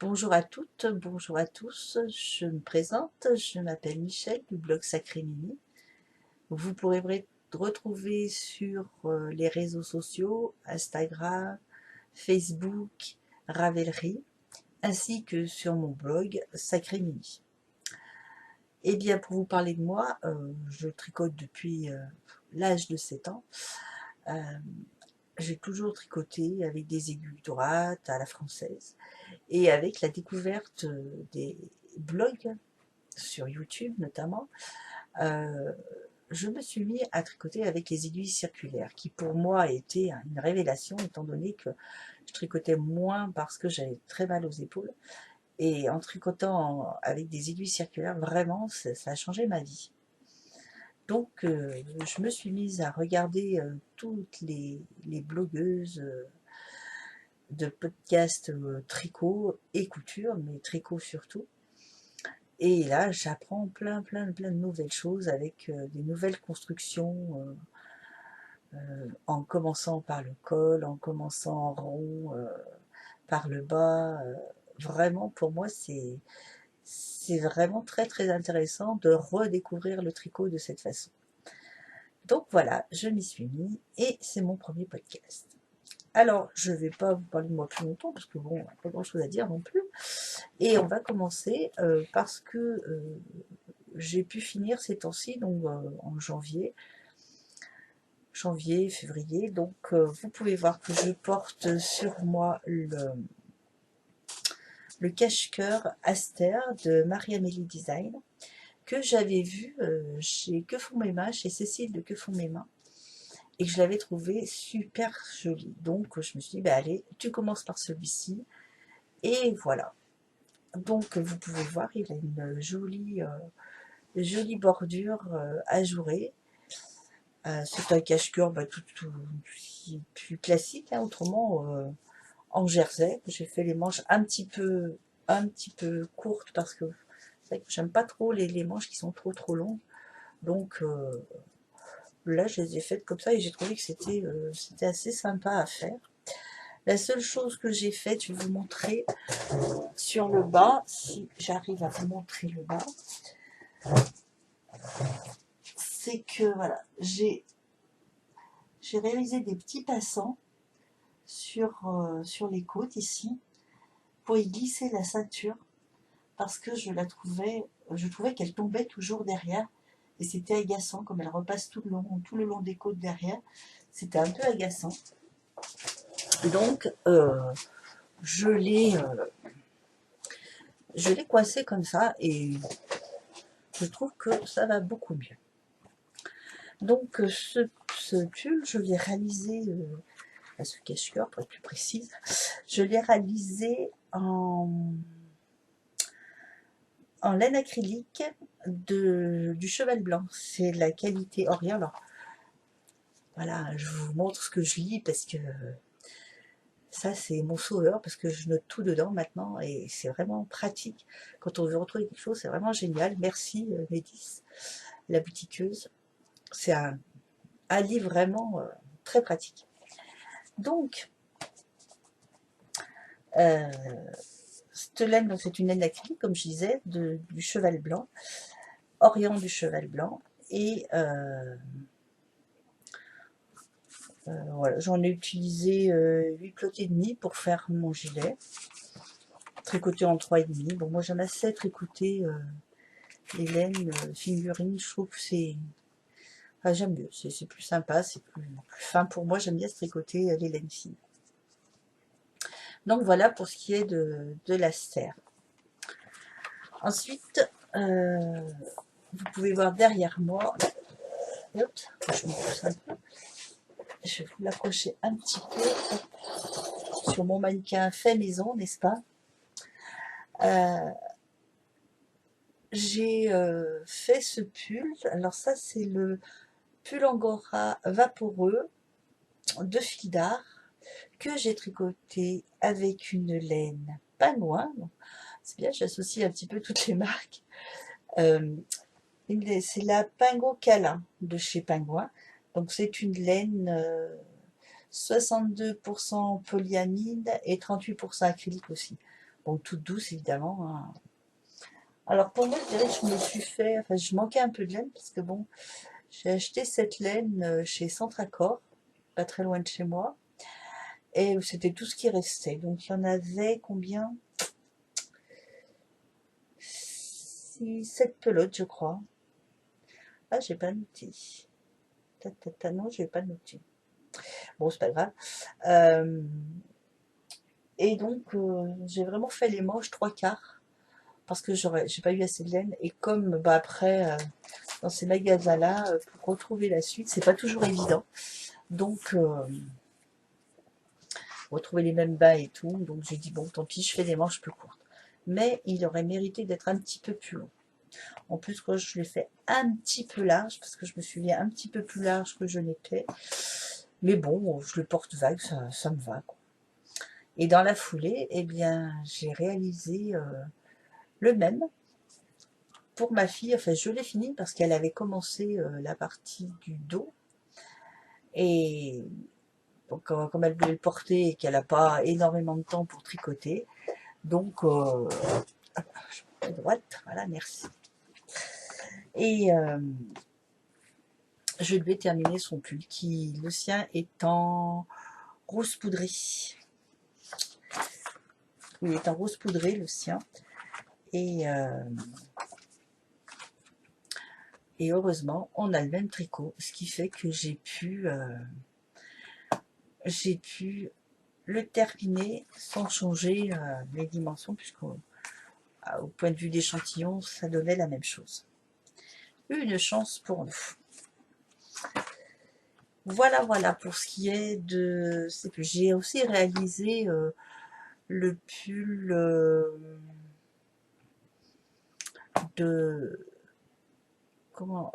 Bonjour à toutes, bonjour à tous, je me présente, je m'appelle Michel du blog Sacré Mimi. Vous pourrez retrouver sur les réseaux sociaux, Instagram, Facebook, Ravelry, ainsi que sur mon blog Sacré Mimi. Eh bien, pour vous parler de moi, je tricote depuis l'âge de 7 ans. Euh, j'ai toujours tricoté avec des aiguilles droites à la française et avec la découverte des blogs sur YouTube notamment, euh, je me suis mis à tricoter avec les aiguilles circulaires, qui pour moi a été une révélation, étant donné que je tricotais moins parce que j'avais très mal aux épaules. Et en tricotant avec des aiguilles circulaires, vraiment, ça a changé ma vie. Donc, je me suis mise à regarder toutes les blogueuses de podcasts tricot et couture, mais tricot surtout. Et là, j'apprends plein de nouvelles choses avec des nouvelles constructions, en commençant par le col, en commençant en rond, par le bas. Vraiment, pour moi, c'est vraiment très intéressant de redécouvrir le tricot de cette façon. Donc voilà, je m'y suis mis et c'est mon premier podcast. Alors, je ne vais pas vous parler de moi plus longtemps parce que bon, pas grand chose à dire non plus. Et on va commencer parce que j'ai pu finir ces temps-ci, donc en janvier, février. Donc vous pouvez voir que je porte sur moi le cache-cœur Aster de Marie-Amélie Design que j'avais vu chez Que font mes mains, chez Cécile de Que font mes mains, et que je l'avais trouvé super joli. Donc je me suis dit, bah, allez, tu commences par celui-ci, et voilà. Donc vous pouvez voir, il a une jolie bordure ajourée. C'est un cache-cœur tout plus classique, hein, autrement en jersey. J'ai fait les manches un petit peu courtes parce que c'est vrai que j'aime pas trop les manches qui sont trop longues. Donc là, je les ai faites comme ça et j'ai trouvé que c'était assez sympa à faire. La seule chose que j'ai faite, je vais vous montrer sur le bas, si j'arrive à vous montrer le bas, c'est que voilà, j'ai réalisé des petits passants sur les côtes ici pour y glisser la ceinture parce que je trouvais qu'elle tombait toujours derrière et c'était agaçant comme elle repasse tout le long des côtes derrière. C'était un peu agaçant. Donc je je l'ai coincé comme ça et je trouve que ça va beaucoup mieux. Donc ce pull, je l'ai réalisé, ce cache-cœur pour être plus précise, je l'ai réalisé en laine acrylique du cheval blanc. C'est la qualité Orient. Alors voilà, je vous montre ce que je lis parce que ça c'est mon sauveur, parce que je note tout dedans maintenant et c'est vraiment pratique. Quand on veut retrouver quelque chose, c'est vraiment génial. Merci Médis, la boutiqueuse. C'est un livre vraiment très pratique. Donc, euh, cette laine, donc c'est une laine acrylique, comme je disais, du cheval blanc, Orient du cheval blanc. Et voilà, j'en ai utilisé 8 plots et demi pour faire mon gilet, tricoté en 3,5. Bon, moi j'aime assez tricoter les laines figurines, je trouve que c'est... Enfin, j'aime mieux, c'est plus sympa, c'est plus fin pour moi, j'aime bien se tricoter les laines fines. Donc voilà pour ce qui est de la serre. Ensuite, vous pouvez voir derrière moi, hop, je me pousse un peu, je vais vous l'approcher un petit peu sur mon mannequin fait maison, n'est-ce pas? J'ai fait ce pull, alors ça c'est le pull angora vaporeux de fil d'art que j'ai tricoté avec une laine pingouin. C'est bien, j'associe un petit peu toutes les marques. Euh, c'est la Pingo Câlin de chez Pingouin. Donc c'est une laine 62% polyamide et 38% acrylique aussi. Bon, toute douce évidemment, hein. Alors pour moi, je dirais que je me suis fait, enfin je manquais un peu de laine parce que bon, j'ai acheté cette laine chez Centracor, pas très loin de chez moi, et c'était tout ce qui restait. Donc il y en avait combien? 6, 7 pelotes, je crois. Ah, j'ai pas noté. Non, j'ai pas noté. Bon, c'est pas grave. Euh, et donc, j'ai vraiment fait les manches 3/4 parce que j'ai pas eu assez de laine. Et comme bah, après, dans ces magasins-là, pour retrouver la suite, c'est pas toujours évident. Donc, retrouver les mêmes bas et tout. Donc, j'ai dit, bon, tant pis, je fais des manches plus courtes. Mais il aurait mérité d'être un petit peu plus long. En plus, quand je l'ai fait un petit peu large, parce que je me suis mis un petit peu plus large que je n'étais. Mais bon, je le porte vague, ça me va, quoi. Et dans la foulée, eh bien, j'ai réalisé le même pour ma fille. Enfin, je l'ai fini parce qu'elle avait commencé la partie du dos. Et donc, comme elle voulait le porter et qu'elle n'a pas énormément de temps pour tricoter, donc, à droite, voilà, merci. Et je lui ai terminé son pull, qui, le sien, est en rose poudré. Il est en rose poudré, le sien. Et heureusement, on a le même tricot, ce qui fait que j'ai pu le terminer sans changer les dimensions, puisqu'au point de vue d'échantillon, ça donnait la même chose. Une chance pour nous. Voilà, voilà pour ce qui est de ces pulls. J'ai aussi réalisé le pull de comment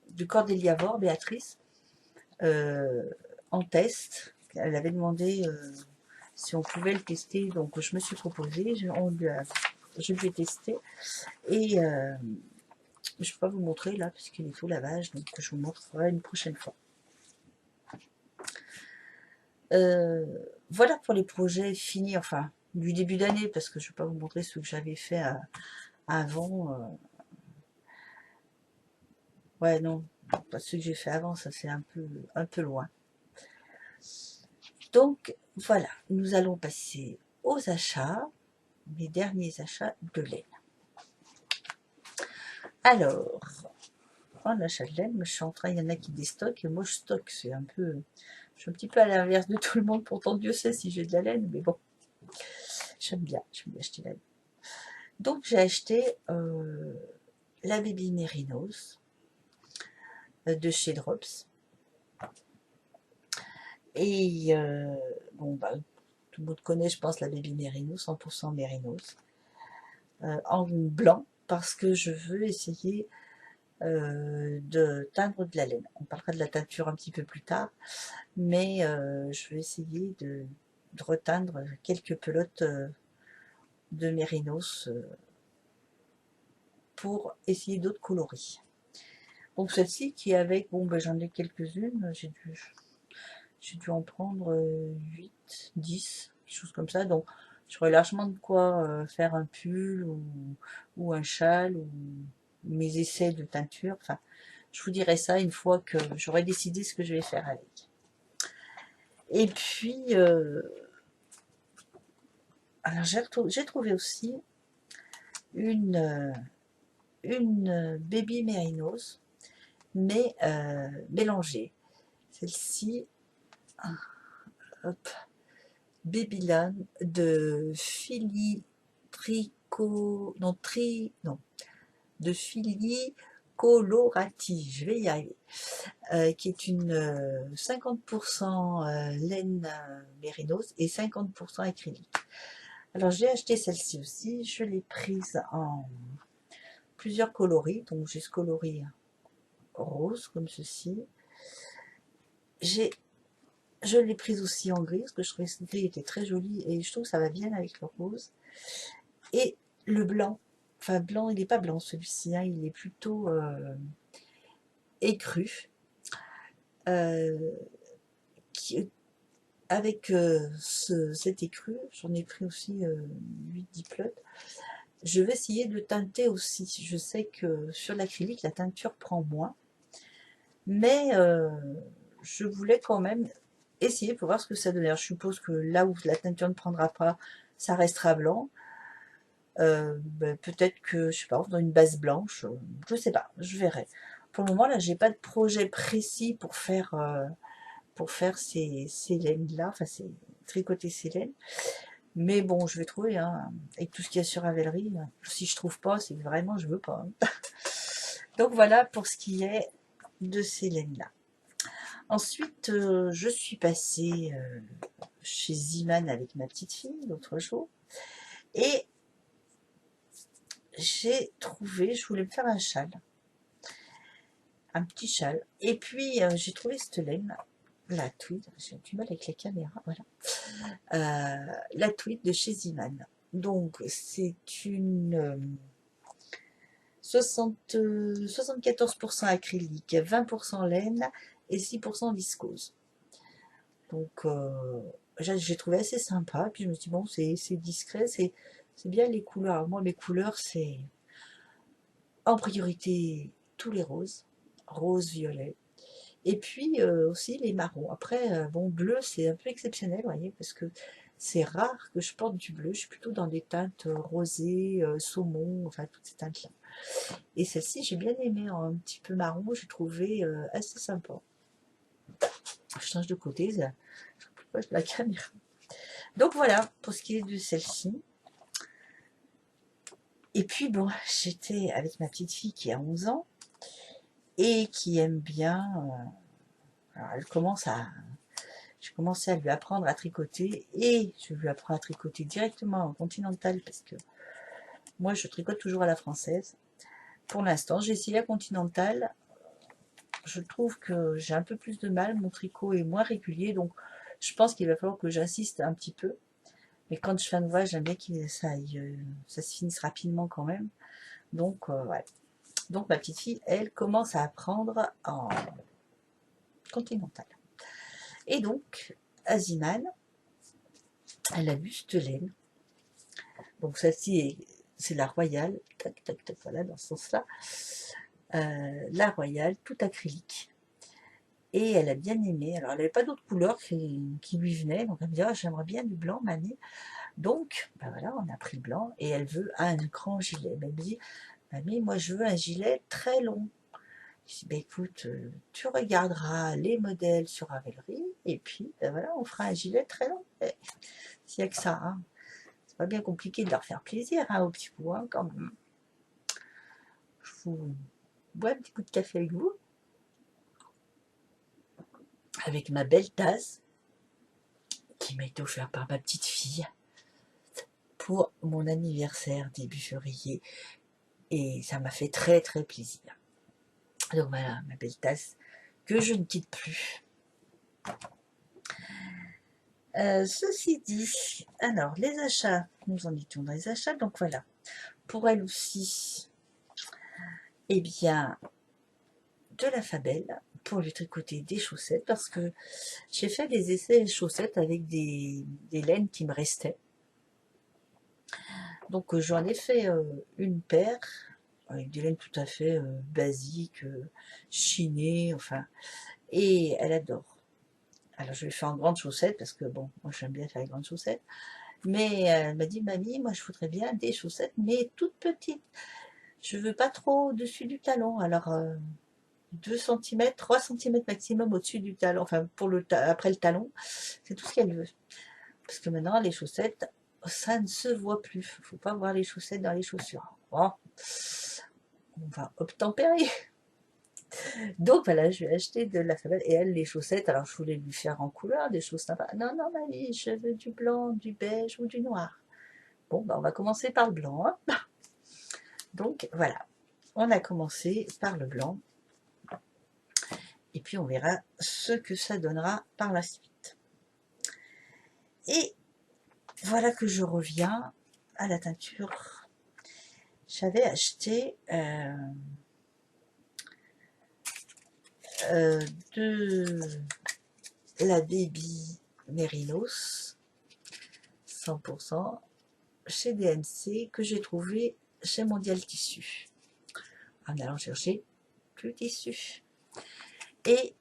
de Cordélia Vore, Béatrice, en test. Elle avait demandé si on pouvait le tester, donc je me suis proposée, je lui ai testé, et je ne peux pas vous montrer là, puisqu'il est sous lavage, donc je vous montrerai une prochaine fois. Voilà pour les projets finis, enfin, du début d'année, parce que je ne vais pas vous montrer ce que j'avais fait avant. Ouais, non, pas ce que j'ai fait avant, ça c'est un peu loin. Donc, voilà, nous allons passer aux achats, mes derniers achats de laine. Alors, en achat de laine, je suis en train, il y en a qui déstockent, et moi je stocke, je suis un petit peu à l'inverse de tout le monde, pourtant Dieu sait si j'ai de la laine, mais bon, j'aime bien acheter la laine. Donc j'ai acheté la Baby Mérinos de chez Drops. Et bon, bah, tout le monde connaît, je pense, la Baby Mérinos, 100% Mérinos, en blanc, parce que je veux essayer de teindre de la laine. On parlera de la teinture un petit peu plus tard, mais je vais essayer de reteindre quelques pelotes de mérinos pour essayer d'autres coloris. Donc celle-ci qui est avec, bon ben j'en ai quelques-unes, j'ai dû en prendre 8, 10, quelque chose comme ça, donc j'aurais largement de quoi faire un pull ou un châle ou mes essais de teinture. Enfin, je vous dirai ça une fois que j'aurai décidé ce que je vais faire avec. Et puis, alors j'ai trouvé aussi une Baby Mérinos, mais mélangée. Celle-ci, hop, Babylan de Fili Trico, non, non, de Fili Colorati, je vais y arriver, qui est une 50% laine mérinos et 50% acrylique. Alors j'ai acheté celle-ci aussi, je l'ai prise en plusieurs coloris, donc j'ai ce coloris rose comme ceci. Je l'ai prise aussi en gris, parce que je trouvais que ce gris était très joli, et je trouve que ça va bien avec le rose. Et le blanc, enfin blanc, il n'est pas blanc celui-ci, hein, il est plutôt écru, qui, avec cet écru, j'en ai pris aussi 8-10 plots. Je vais essayer de teinter aussi. Je sais que sur l'acrylique, la teinture prend moins. Mais je voulais quand même essayer pour voir ce que ça donnait. Alors, je suppose que là où la teinture ne prendra pas, ça restera blanc. Ben, peut-être que, je sais pas, dans une base blanche, je sais pas, je verrai. Pour le moment, là, j'ai pas de projet précis pour faire ces laines-là, enfin, tricoter ces laines. Mais bon, je vais trouver, hein, avec tout ce qu'il y a sur Ravelry. Si je trouve pas, c'est que vraiment, je veux pas. Hein. Donc voilà pour ce qui est de ces laines-là. Ensuite, je suis passée chez Ziman avec ma petite fille l'autre jour. Et j'ai trouvé, je voulais me faire un châle. Un petit châle. Et puis, j'ai trouvé cette laine, la tweed, j'ai du mal avec la caméra, voilà. La tweed de chez Ziman. Donc, c'est une 74% acrylique, 20% laine et 6% viscose. Donc, j'ai trouvé assez sympa. Puis je me suis dit, bon, c'est discret, c'est bien les couleurs. Alors moi, mes couleurs, c'est en priorité tous les roses, rose, violet. Et puis aussi les marrons. Après, bon, bleu, c'est un peu exceptionnel, vous voyez, parce que c'est rare que je porte du bleu. Je suis plutôt dans des teintes rosées, saumon, enfin, toutes ces teintes-là. Et celle-ci, j'ai bien aimé, en un petit peu marron, j'ai trouvé assez sympa. Je change de côté, ça, je approche de la caméra. Donc voilà, pour ce qui est de celle-ci. Et puis bon, j'étais avec ma petite fille qui a 11 ans et qui aime bien. Alors elle commence à. J'ai commencé à lui apprendre à tricoter et je lui apprends à tricoter directement en continental parce que moi je tricote toujours à la française. Pour l'instant, j'ai essayé la continentale. Je trouve que j'ai un peu plus de mal, mon tricot est moins régulier, donc je pense qu'il va falloir que j'insiste un petit peu. Mais quand je fais un voyage, j'aime bien que ça se finisse rapidement quand même. Donc, ouais. Donc, ma petite fille, elle commence à apprendre en continental. Et donc, Aziman, elle a vu cette laine. Donc, celle-ci, c'est la royale. Tac, tac, tac, voilà, dans ce sens-là. La royale, tout acrylique. Et elle a bien aimé. Alors, elle n'avait pas d'autres couleurs qui lui venaient. Donc, elle me dit, oh, j'aimerais bien du blanc, mamie. Donc, ben voilà, on a pris le blanc. Et elle veut un grand gilet. Elle me dit, mamie, moi, je veux un gilet très long. Je dis, ben écoute, tu regarderas les modèles sur Ravelry. Et puis, ben voilà, on fera un gilet très long. S'il n'y a que ça, hein. C'est pas bien compliqué de leur faire plaisir, hein, aux petits coups, hein, quand même. Je vous bois un petit coup de café avec vous. Avec ma belle tasse qui m'a été offerte par ma petite fille pour mon anniversaire début février et ça m'a fait très très plaisir. Donc voilà, ma belle tasse que je ne quitte plus. Ceci dit, alors les achats, nous en étions dans les achats, donc voilà, pour elle aussi, eh bien, de la Fabelle pour lui tricoter des chaussettes parce que j'ai fait des essais chaussettes avec des laines qui me restaient. Donc j'en ai fait une paire avec des laines tout à fait basiques, chinées, enfin, et elle adore. Alors je lui ai fait en grande chaussette parce que bon, moi j'aime bien faire les grandes chaussettes, mais elle m'a dit, mamie, moi je voudrais bien des chaussettes, mais toutes petites. Je veux pas trop au-dessus du talon, alors 2 cm, 3 cm maximum au-dessus du talon, enfin pour après le talon, c'est tout ce qu'elle veut. Parce que maintenant les chaussettes, ça ne se voit plus. Faut pas voir les chaussettes dans les chaussures. Bon, on va obtempérer. Donc voilà, je vais acheter de la Fabelle et elle les chaussettes. Alors je voulais lui faire en couleur des choses sympas. Non, non, mamie, je veux du blanc, du beige ou du noir. Bon, bah, on va commencer par le blanc. Hein. Donc voilà, on a commencé par le blanc. Et puis on verra ce que ça donnera par la suite. Et voilà que je reviens à la teinture. J'avais acheté de la Baby Mérinos 100% chez DMC que j'ai trouvé chez Mondial Tissu en allant chercher du tissu. Et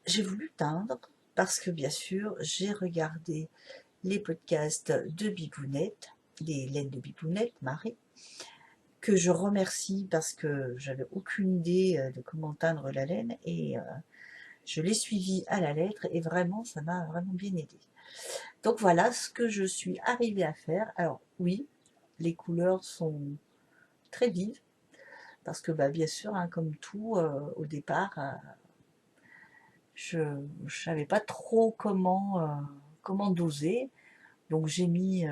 j'ai voulu teindre parce que bien sûr j'ai regardé les podcasts de Bibounette, les laines de Bibounette, Marie, que je remercie parce que j'avais aucune idée de comment teindre la laine et je l'ai suivi à la lettre et vraiment ça m'a vraiment bien aidé. Donc voilà ce que je suis arrivée à faire. Alors oui, les couleurs sont très vives parce que bah, bien sûr, hein, comme tout, au départ, je ne savais pas trop comment doser. Donc j'ai mis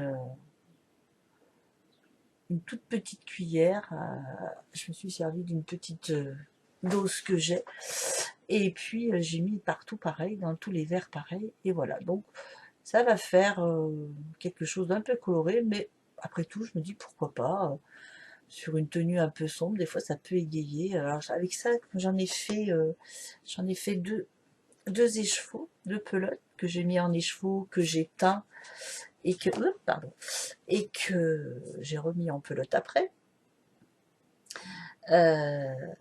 une toute petite cuillère, je me suis servi d'une petite dose que j'ai. Et puis j'ai mis partout pareil, dans tous les verres pareil. Et voilà, donc ça va faire quelque chose d'un peu coloré, mais après tout, je me dis pourquoi pas. Sur une tenue un peu sombre, des fois ça peut égayer. Alors avec ça, j'en ai fait deux écheveaux, deux pelotes que j'ai mis en écheveau, que j'ai teint et que j'ai remis en pelote après. Avec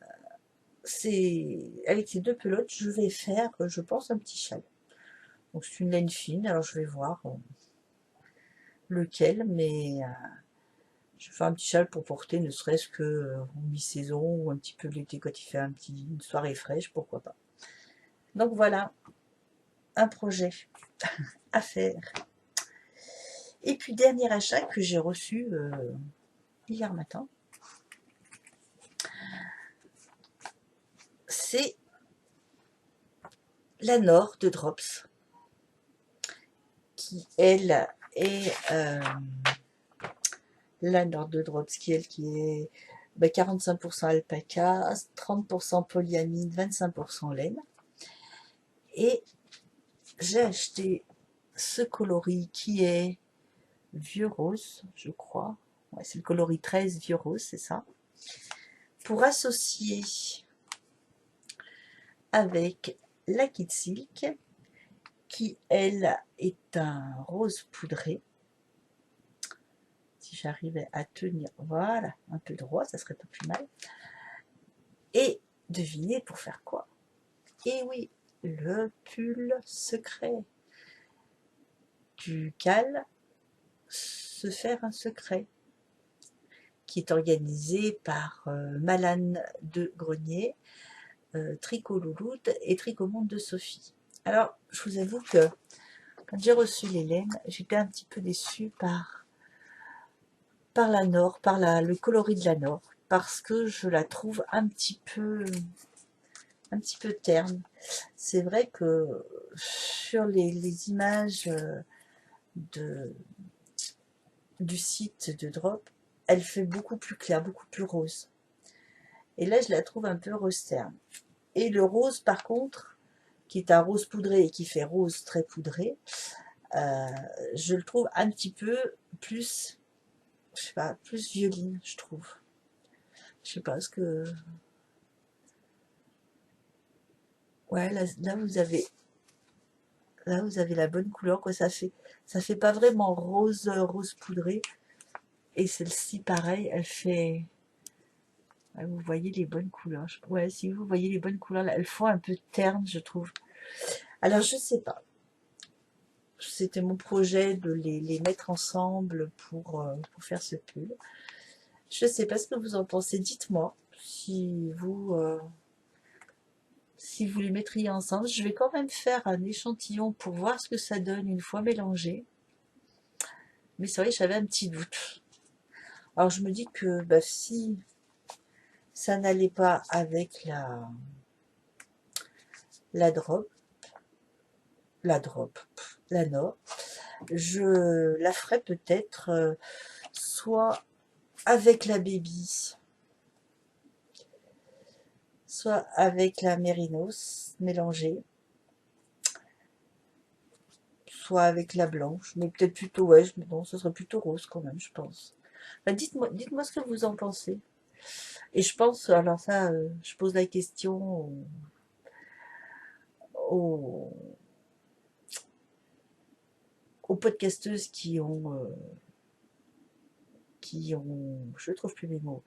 ces deux pelotes, je vais faire, je pense, un petit châle. Donc c'est une laine fine, alors je vais voir lequel, mais je fais un petit châle pour porter, ne serait-ce que en mi-saison ou un petit peu l'été quand il fait une soirée fraîche, pourquoi pas. Donc voilà, un projet à faire. Et puis dernier achat que j'ai reçu hier matin, c'est la Nord de Drops, qui elle est la Nord de Drops, qui est 45% alpaca, 30% polyamide, 25% laine. Et j'ai acheté ce coloris qui est vieux rose, je crois. Ouais, c'est le coloris 13 vieux rose, c'est ça. Pour associer avec la Kid Silk, qui elle est un rose poudré. Si j'arrivais à tenir, voilà, un peu de rose, ça serait pas plus mal. Et devinez pour faire quoi? Et oui, le pull secret du Cal, se faire un secret, qui est organisé par Malane de Grenier, Tricot Louloute et Tricot Monde de Sophie. Alors, je vous avoue que quand j'ai reçu les laines, j'étais un petit peu déçue par la Nord, le coloris de la Nord, parce que je la trouve un petit peu terne. C'est vrai que sur les images du site de Drop, elle fait beaucoup plus clair, beaucoup plus rose. Et là, je la trouve un peu rose terne. Et le rose, par contre, qui est un rose poudré et qui fait rose très poudré, je le trouve un petit peu plus, je sais pas, plus violine, je trouve. Je sais pas ce que... Ouais, là vous avez la bonne couleur, quoi. Ça fait pas vraiment rose poudré. Et celle-ci, pareil, elle fait... Ouais, vous voyez les bonnes couleurs. Ouais, si vous voyez les bonnes couleurs, là, elles font un peu terne, je trouve. Alors, je sais pas. C'était mon projet de les mettre ensemble pour faire ce pull. Je sais pas ce que vous en pensez. Dites-moi si vous les mettriez ensemble. Je vais quand même faire un échantillon pour voir ce que ça donne une fois mélangé. Mais c'est vrai que j'avais un petit doute. Alors je me dis que bah, si ça n'allait pas avec la drop, la Nord, je la ferai peut-être soit avec la Baby, soit avec la Mérinos mélangée, soit avec la blanche, mais peut-être plutôt, ouais, non, ce serait plutôt rose quand même, je pense. Enfin, dites-moi ce que vous en pensez. Et je pense, alors ça, je pose la question aux aux podcasteuses je trouve plus mes mots,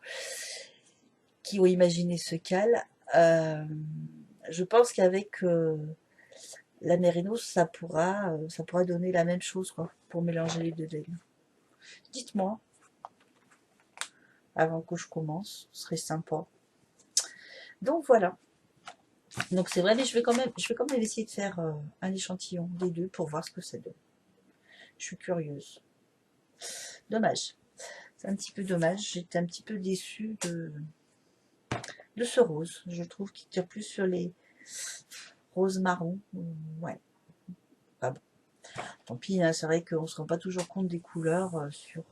qui ont imaginé ce cal. Je pense qu'avec la mérinos, ça pourra donner la même chose, quoi, pour mélanger les deux laines. Dites-moi, avant que je commence, ce serait sympa. Donc voilà. Donc c'est vrai, mais je vais quand même essayer de faire un échantillon des deux pour voir ce que ça donne. Je suis curieuse. Dommage. C'est un petit peu dommage. J'étais un petit peu déçue de ce rose. Je trouve qu'il tire plus sur les roses marron. Ouais. Pas bon. Tant pis, hein, c'est vrai qu'on ne se rend pas toujours compte des couleurs sur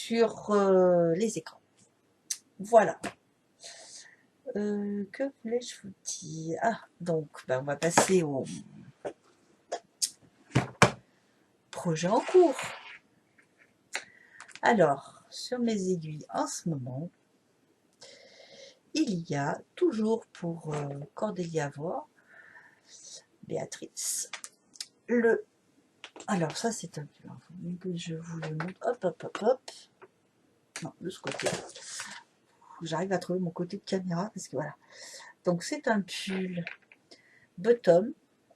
les écrans. Voilà. Que voulais-je vous dire? Ah, donc, on va passer au projet en cours. Alors, sur mes aiguilles en ce moment, il y a toujours pour Cordélia Voir, Béatrice, alors ça c'est un peu que je vous le montre. Hop, hop, hop, hop. Non, de ce côté. J'arrive à trouver mon côté de caméra parce que voilà. Donc c'est un pull bottom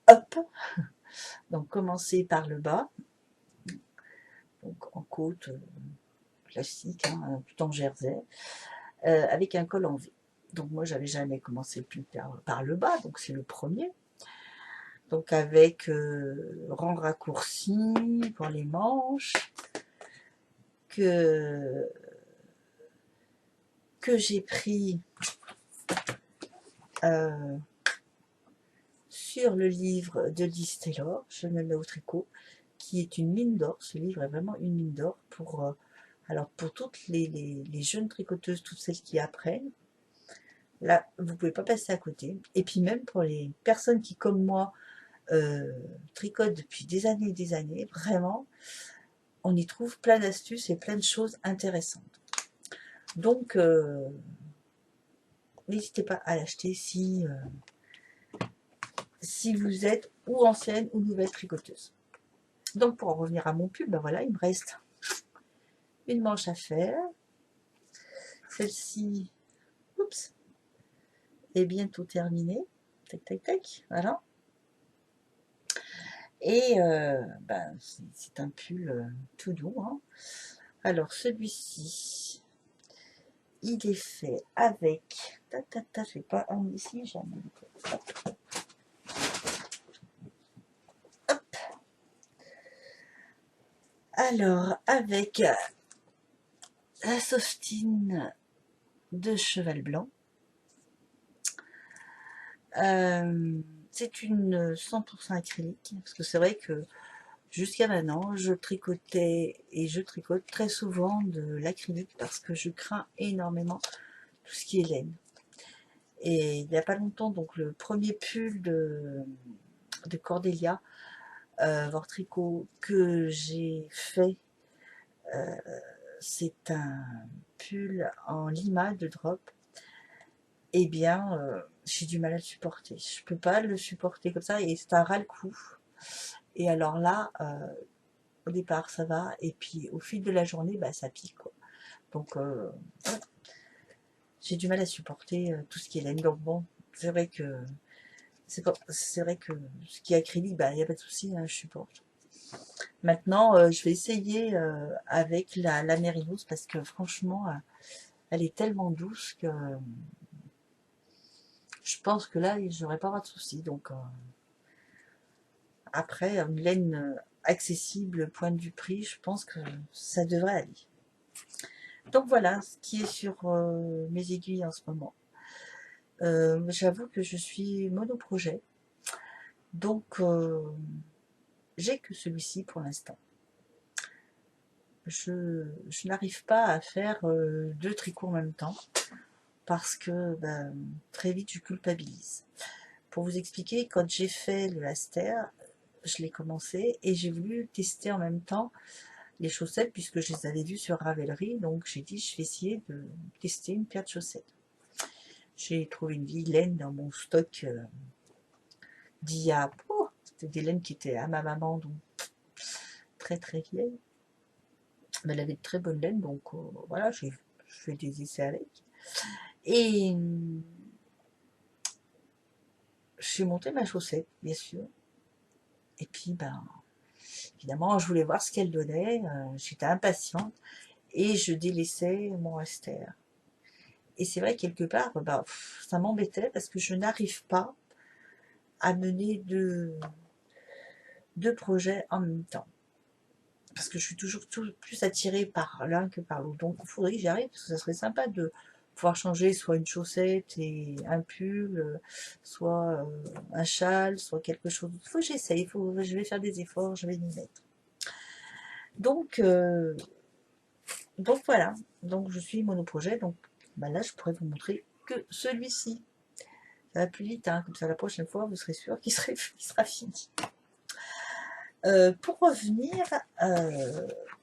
up. Donc commencer par le bas. Donc en côte classique, hein, tout en jersey, avec un col en V. Donc moi j'avais jamais commencé le pull par le bas, donc c'est le premier. Donc avec rang raccourci pour les manches, que j'ai pris sur le livre de Liz Taylor, Je me mets au tricot, qui est une mine d'or. Ce livre est vraiment une mine d'or pour toutes les jeunes tricoteuses, toutes celles qui apprennent. Là, vous pouvez pas passer à côté. Et puis même pour les personnes qui, comme moi, tricotent depuis des années et des années, vraiment, on y trouve plein d'astuces et plein de choses intéressantes. Donc, n'hésitez pas à l'acheter si vous êtes ou ancienne ou nouvelle tricoteuse. Donc, pour en revenir à mon pull, voilà, il me reste une manche à faire. Celle-ci, oups, est bientôt terminée. Tac, tac, tac, voilà. Et c'est un pull tout doux, hein. Alors, celui-ci, il est fait avec... je vais pas en ici, j'ai un... Hop. Alors, avec la softine de cheval blanc. C'est une 100% acrylique, parce que c'est vrai que jusqu'à maintenant, je tricotais et je tricote très souvent de l'acrylique parce que je crains énormément tout ce qui est laine. Et il n'y a pas longtemps, donc le premier pull de Cordélia Vortricot que j'ai fait, c'est un pull en lima de drop. Eh bien, j'ai du mal à le supporter. Je peux pas le supporter comme ça et c'est un ras-le-cou. Et alors là, au départ, ça va. Et puis, au fil de la journée, ça pique, quoi. Donc, j'ai du mal à supporter tout ce qui est laine. Donc, bon, c'est vrai que ce qui est acrylique, il n'y a pas de souci, hein, je supporte. Maintenant, je vais essayer avec la mérinos parce que franchement, elle est tellement douce que je pense que là, j'aurais pas de souci. Donc, après, une laine accessible, point de vue prix, je pense que ça devrait aller. Donc voilà ce qui est sur mes aiguilles en ce moment. J'avoue que je suis monoprojet, donc j'ai que celui-ci pour l'instant. Je n'arrive pas à faire deux tricots en même temps parce que très vite je culpabilise. Pour vous expliquer, quand j'ai fait le Aster, je l'ai commencé et j'ai voulu tester en même temps les chaussettes puisque je les avais vues sur Ravelry, donc j'ai dit je vais essayer de tester une paire de chaussettes. J'ai trouvé une vieille laine dans mon stock d'il y a c'était des laines qui étaient à ma maman, donc très très vieille. Mais elle avait de très bonnes laines, donc voilà, j'ai fait des essais avec. Et j'ai monté ma chaussette, bien sûr. Et puis, ben, évidemment, je voulais voir ce qu'elle donnait. J'étais impatiente et je délaissais mon Esther. Et c'est vrai, quelque part, bah, ça m'embêtait parce que je n'arrive pas à mener deux projets en même temps. Parce que je suis toujours plus attirée par l'un que par l'autre. Donc, il faudrait que j'y arrive, parce que ça serait sympa de pouvoir changer soit une chaussette et un pull, soit un châle, soit quelque chose. Il faut que j'essaye, je vais faire des efforts, je vais m'y mettre. Donc, voilà. Donc, je suis monoprojet. Donc, bah là, je pourrais vous montrer que celui-ci. Ça va plus vite, hein, comme ça la prochaine fois, vous serez sûr qu'il sera fini. Pour revenir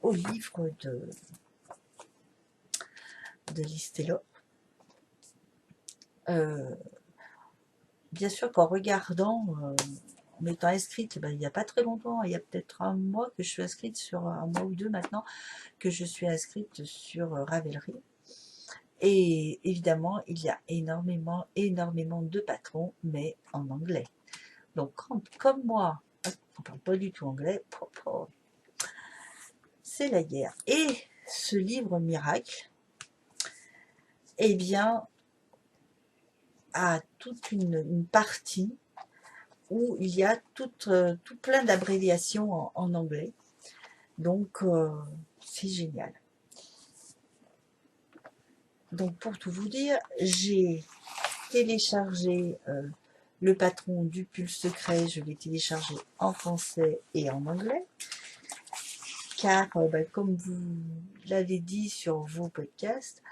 au livre de Listelor, bien sûr qu'en regardant, en étant inscrite, ben, il n'y a pas très longtemps, il y a peut-être un mois que je suis inscrite sur, un mois ou deux maintenant, que je suis inscrite sur Ravelry. Et évidemment, il y a énormément de patrons, mais en anglais. Donc, comme moi, on ne parle pas du tout anglais, c'est la guerre. Et ce livre miracle, eh bien, a toute une partie où il y a tout plein d'abréviations en anglais. Donc, c'est génial. Donc, pour tout vous dire, j'ai téléchargé le patron du pull secret. Je l'ai téléchargé en français et en anglais. Car, ben, comme vous l'avez dit sur vos podcasts,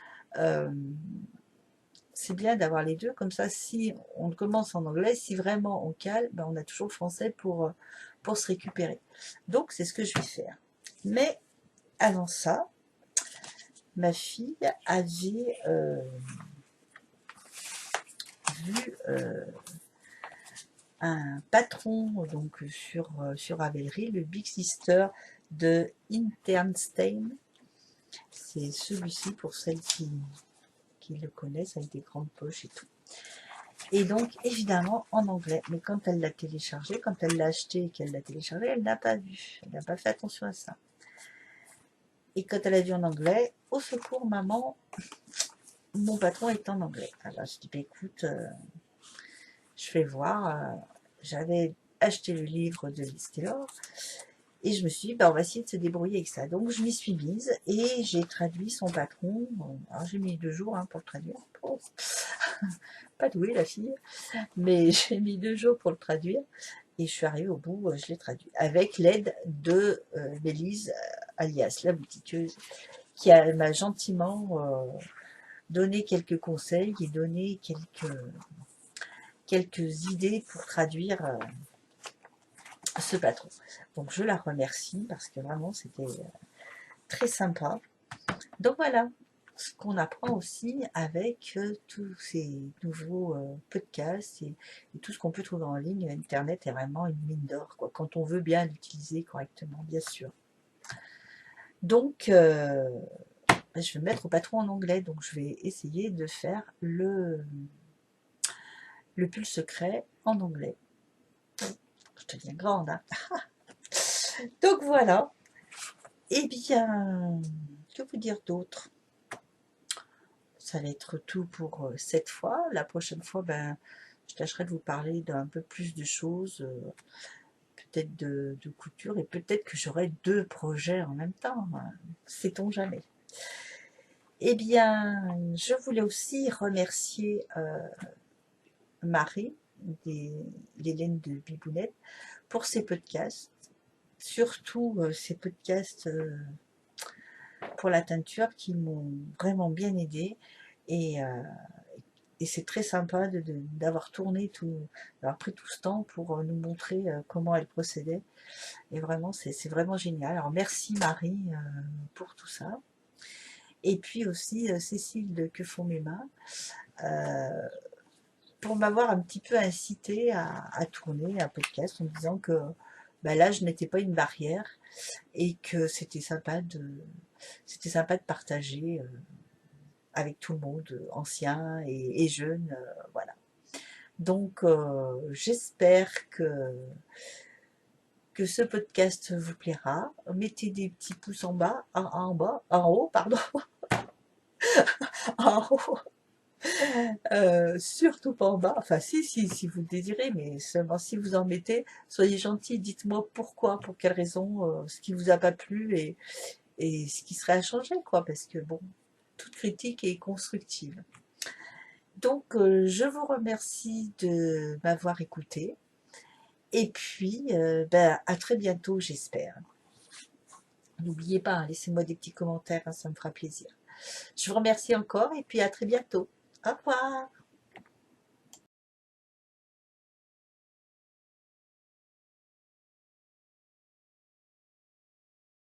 c'est bien d'avoir les deux. Comme ça, si on commence en anglais, si vraiment on cale, ben, on a toujours le français pour se récupérer. Donc, c'est ce que je vais faire. Mais avant ça, ma fille avait vu un patron donc sur Ravelry, le Big Sister de Internstein. C'est celui-ci pour celles qui le connaissent, avec des grandes poches et tout. Et donc, évidemment, en anglais. Mais quand elle l'a téléchargé, quand elle l'a acheté et qu'elle l'a téléchargé, elle n'a pas vu. Elle n'a pas fait attention à ça. Et quand elle a vu en anglais, au secours, maman, mon patron est en anglais. Alors, je dis, bah, écoute, je vais voir. J'avais acheté le livre de Listelor. Et je me suis dit, bah, on va essayer de se débrouiller avec ça. Donc, je m'y suis mise et j'ai traduit son patron. Alors, j'ai mis 2 jours pour le traduire. Oh. Pas douée, la fille. Mais j'ai mis 2 jours pour le traduire. Et je suis arrivée au bout, je l'ai traduit. Avec l'aide de Bélise, alias la boutiqueuse, qui m'a gentiment donné quelques conseils et donné quelques idées pour traduire ce patron. Donc je la remercie parce que vraiment c'était très sympa. Donc voilà ce qu'on apprend aussi avec tous ces nouveaux podcasts et tout ce qu'on peut trouver en ligne. Internet est vraiment une mine d'or, quoi, quand on veut bien l'utiliser correctement, bien sûr. Donc je vais me mettre au patron en anglais, donc je vais essayer de faire le pull secret en anglais. Je deviens grande, hein. Donc voilà. Eh bien, que vous dire d'autre? Ça va être tout pour cette fois. La prochaine fois, ben, je tâcherai de vous parler d'un peu plus de choses, peut-être de couture, et peut-être que j'aurai 2 projets en même temps. Sait-on jamais. Eh bien, je voulais aussi remercier Marie, l'Hélène de Bibounette, pour ses podcasts. Surtout ces podcasts pour la teinture qui m'ont vraiment bien aidé. Et c'est très sympa d'avoir tourné d'avoir pris tout ce temps pour nous montrer comment elle procédait. Et vraiment, c'est vraiment génial. Alors merci Marie pour tout ça. Et puis aussi Cécile de Que font mes mains, pour m'avoir un petit peu incité à tourner un podcast en me disant que bah, là, je n'étais pas une barrière et que c'était sympa de partager avec tout le monde, anciens et jeunes, voilà. Donc, j'espère que ce podcast vous plaira. Mettez des petits pouces en haut, pardon, en haut, surtout pas en bas. Enfin, si vous le désirez, mais seulement si vous en mettez, soyez gentils, dites-moi pourquoi, pour quelle raison, ce qui vous a pas plu et ce qui serait à changer, quoi, parce que bon, toute critique est constructive. Donc, je vous remercie de m'avoir écouté. Et puis, ben, à très bientôt, j'espère. N'oubliez pas, hein, laissez-moi des petits commentaires, hein, ça me fera plaisir. Je vous remercie encore et puis à très bientôt. Au revoir.